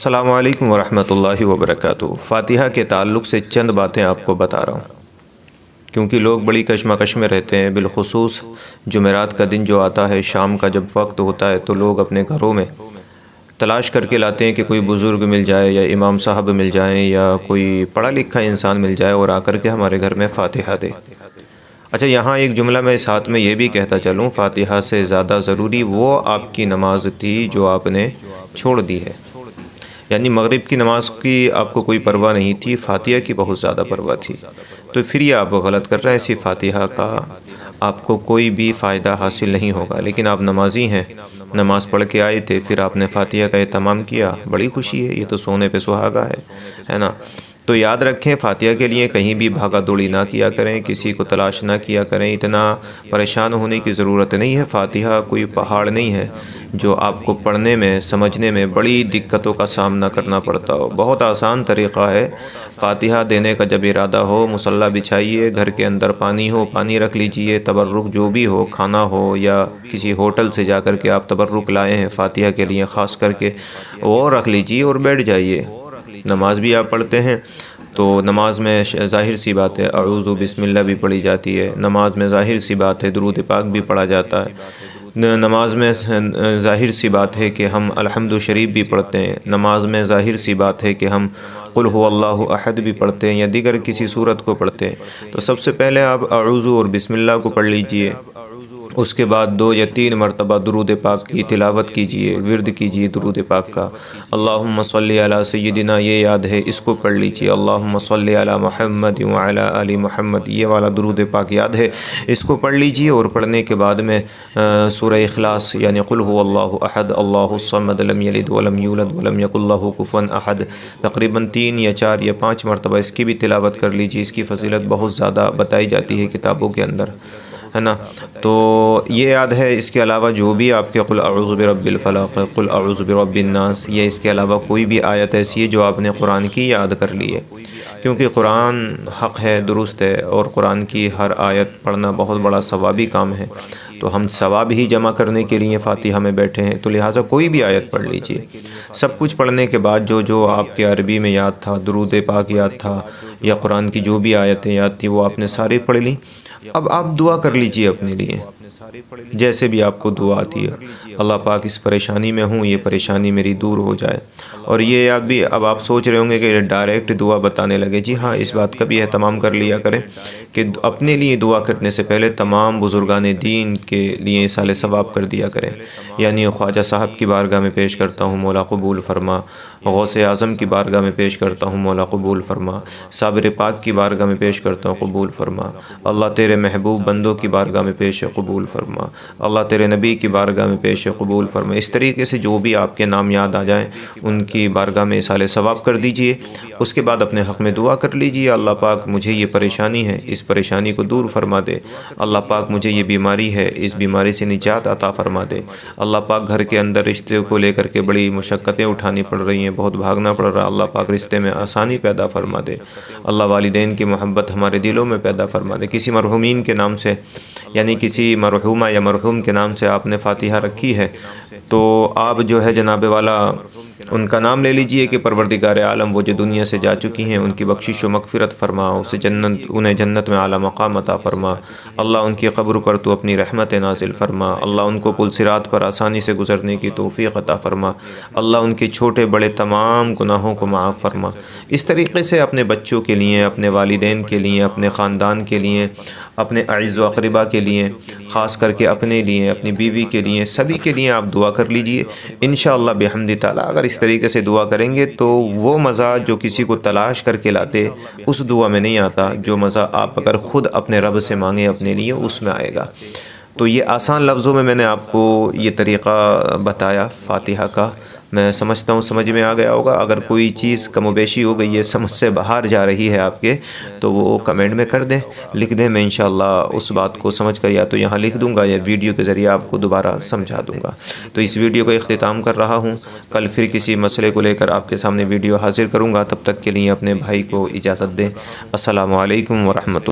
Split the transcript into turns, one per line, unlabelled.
अस्सलामु अलैकुम वरहमतुल्लाहि वबरकातुहू। फ़ातिहा के ताल्लुक़ से चंद बातें आपको बता रहा हूँ, क्योंकि लोग बड़ी कशमकश में रहते हैं। बिलखुसूस जुमेरात का दिन जो आता है, शाम का जब वक्त होता है, तो लोग अपने घरों में तलाश करके लाते हैं कि कोई बुज़ुर्ग मिल जाए या इमाम साहब मिल जाएं या कोई पढ़ा लिखा इंसान मिल जाए और आकर के हमारे घर में फ़ातिहा दे। अच्छा, यहाँ एक जुमला मैं साथ में ये भी कहता चलूँ, फ़ातिहा से ज़्यादा ज़रूरी वो आपकी नमाज़ थी जो आपने छोड़ दी है। यानी मगरिब की नमाज़ की आपको कोई परवाह नहीं थी, फ़ातिहा की बहुत ज़्यादा परवाह थी। तो फिर ये आप गलत कर रहे हैं। ऐसी फ़ातिहा का आपको कोई भी फ़ायदा हासिल नहीं होगा। लेकिन आप नमाजी हैं, नमाज़ पढ़ के आए थे, फिर आपने फ़ातिहा का एहतमाम किया, बड़ी खुशी है, ये तो सोने पे सुहागा है ना। तो याद रखें, फ़ातिहा के लिए कहीं भी भागा दौड़ी ना किया करें, किसी को तलाश ना किया करें, इतना परेशान होने की ज़रूरत नहीं है। फ़ातिहा कोई पहाड़ नहीं है जो आपको पढ़ने में, समझने में बड़ी दिक्कतों का सामना करना पड़ता हो। बहुत आसान तरीक़ा है। फ़ातिहा देने का जब इरादा हो, मुसल्ला बिछाइए, घर के अंदर पानी हो, पानी रख लीजिए, तबर्रुक जो भी हो, खाना हो या किसी होटल से जा कर के आप तबर्रुक लाए हैं फ़ातिहा के लिए ख़ास करके, वो रख लीजिए और बैठ जाइए। नमाज भी आप पढ़ते हैं तो नमाज में ज़ाहिर सी बात है अऊज़ु बिस्मिल्लाह भी पढ़ी जाती है। नमाज में ज़ाहिर सी बात है दुरूद पाक भी पढ़ा जाता है। नमाज में ज़ाहिर सी बात है कि हम अल्हम्दु शरीफ भी पढ़ते हैं। नमाज में ज़ाहिर सी बात है कि हम कुल हुवल्लाहु अहद भी पढ़ते हैं या दीगर किसी सूरत को पढ़ते हैं। तो सबसे पहले आप अऊज़ु और बिस्मिल्लाह को पढ़ लीजिए। उसके बाद 2 या 3 मरतबा दुरूद पाक की तिलावत कीजिए, विर्द कीजिए दुरूद पाक का। अल्लाहुम्मा सल्ली अला सय्यिदिना, ये याद है, इसको पढ़ लीजिए। अल्लाहुम्मा सल्ली अला मुहम्मद व अला आलि मुहम्मद, ये वाला दुरूद पाक याद है, इसको पढ़ लीजिए। और पढ़ने के बाद में सूरह इखलास यानी कुल हुवल्लाहु अहद अल्लाहुस समद लम यलिद वलम यूलद वलम यकुल लहू कुफुवन अहद, तकरीबन 3 या 4 या 5 मरतबा इसकी भी तिलावत कर लीजिए। इसकी फ़जीलत बहुत ज़्यादा बताई जाती है किताबों के अंदर, है ना। तो ये याद है। इसके अलावा जो भी आपके कुल अऊज़ु बिरब्बिल फलक़, कुल अऊज़ु बिरब्बिन नास, या इसके अलावा कोई भी आयत ऐसी है जो आपने कुरान की याद कर ली है, क्योंकि कुरान हक़ है, दुरुस्त है, और कुरान की हर आयत पढ़ना बहुत बड़ा सवाबी काम है। तो हम सवाब ही जमा करने के लिए फ़ातिहा में बैठे हैं, तो लिहाजा कोई भी आयत पढ़ लीजिए। सब कुछ पढ़ने के बाद जो जो आपके अरबी में याद था, दुरूद पाक याद था या कुरान की जो भी आयतें याद थी, वो आपने सारी पढ़ ली। अब आप दुआ कर लीजिए अपने लिए, जैसे भी आपको दुआ आती है। अल्लाह पाक, इस परेशानी में हूँ, ये परेशानी मेरी दूर हो जाए। और ये याद भी, अब आप सोच रहे होंगे कि डायरेक्ट दुआ बताने लगे। जी हाँ, इस बात का भी एहतमाम कर लिया करें कि अपने लिए दुआ करने से पहले तमाम बुज़ुर्गान दीन के लिए इसाले सवाब कर दिया करें। यानी ख्वाजा साहब की बारगाह में पेश करता हूँ, मौला कबूल फरमा। गौसे आज़म की बारगाह में पेश करता हूँ, मौला कबूल फरमा। साबिर पाक की बारगाह में पेश करता हूँ, कबूल फरमा। अल्लाह तेरे महबूब बंदों की बारगाह में पेश है, कबूल फरमा। अल्लाह तेरे नबी की बारगाह में पेश है, कबूल फरमा। इस तरीके से जो भी आपके नाम याद आ जाएँ उनकी बारगाह में इसाले सवाब कर दीजिए। उसके बाद अपने हक़ में दुआ कर लीजिए, अल्लाह पाक मुझे ये परेशानी है, इस परेशानी को दूर फरमा दे। अल्लाह पाक मुझे ये बीमारी है, इस बीमारी से निजात अता फरमा दे। अल्लाह पाक घर के अंदर रिश्ते को लेकर के बड़ी मुशक्क़तें उठानी पड़ रही हैं, बहुत भागना पड़ रहा है, अल्लाह पाक रिश्ते में आसानी पैदा फरमा दे। अल्लाह वालिदैन की मोहब्बत हमारे दिलों में पैदा फरमा दे। किसी मरहूमीन के नाम से, यानी किसी मरहूमा या मरहूम के नाम से आपने फ़ातिहा रखी है, तो आप जो है जनाब वाला उनका नाम ले लीजिए कि परवरदिगार आलम, वो जो दुनिया से जा चुकी हैं, उनकी बख्शिश व मग़फ़िरत फरमा, उन्हें जन्नत में आला मक़ाम अता फरमा। अल्लाह उनकी क़ब्र पर तो अपनी रहमत नाज़िल फरमा। अल्लाह उनको पुल सिरात पर आसानी से गुज़रने की तौफ़ीक़ अता फरमा। अल्लाह उनके छोटे बड़े तमाम गुनाहों को माफ़ फरमा। इस तरीक़े से अपने बच्चों के लिए, अपने वालिदैन के लिए, अपने ख़ानदान के लिए, अपने अज़ीज़ व अक़रबा के लिए, ख़ास करके अपने लिए, अपनी बीवी के लिए, सभी के लिए आप दुआ कर लीजिए। इंशाअल्लाह बिहम्दि ताला अगर इस तरीके से दुआ करेंगे तो वो मज़ा जो किसी को तलाश करके लाते उस दुआ में नहीं आता, जो मज़ा आप अगर ख़ुद अपने रब से मांगे अपने लिए, उसमें आएगा। तो ये आसान लफ्ज़ों में मैंने आपको ये तरीक़ा बताया फ़ातिहा का। मैं समझता हूँ समझ में आ गया होगा। अगर कोई चीज़ कमोबेशी हो गई है, समझ से बाहर जा रही है आपके, तो वो कमेंट में कर दें, लिख दें। मैं इंशाअल्लाह उस बात को समझ कर या तो यहाँ लिख दूँगा या वीडियो के ज़रिए आपको दोबारा समझा दूँगा। तो इस वीडियो का इख्तिताम कर रहा हूँ। कल फिर किसी मसले को लेकर आपके सामने वीडियो हाजिर करूँगा। तब तक के लिए अपने भाई को इजाज़त दें। अस्सलामु अलैकुम व रहमतुल्लाह।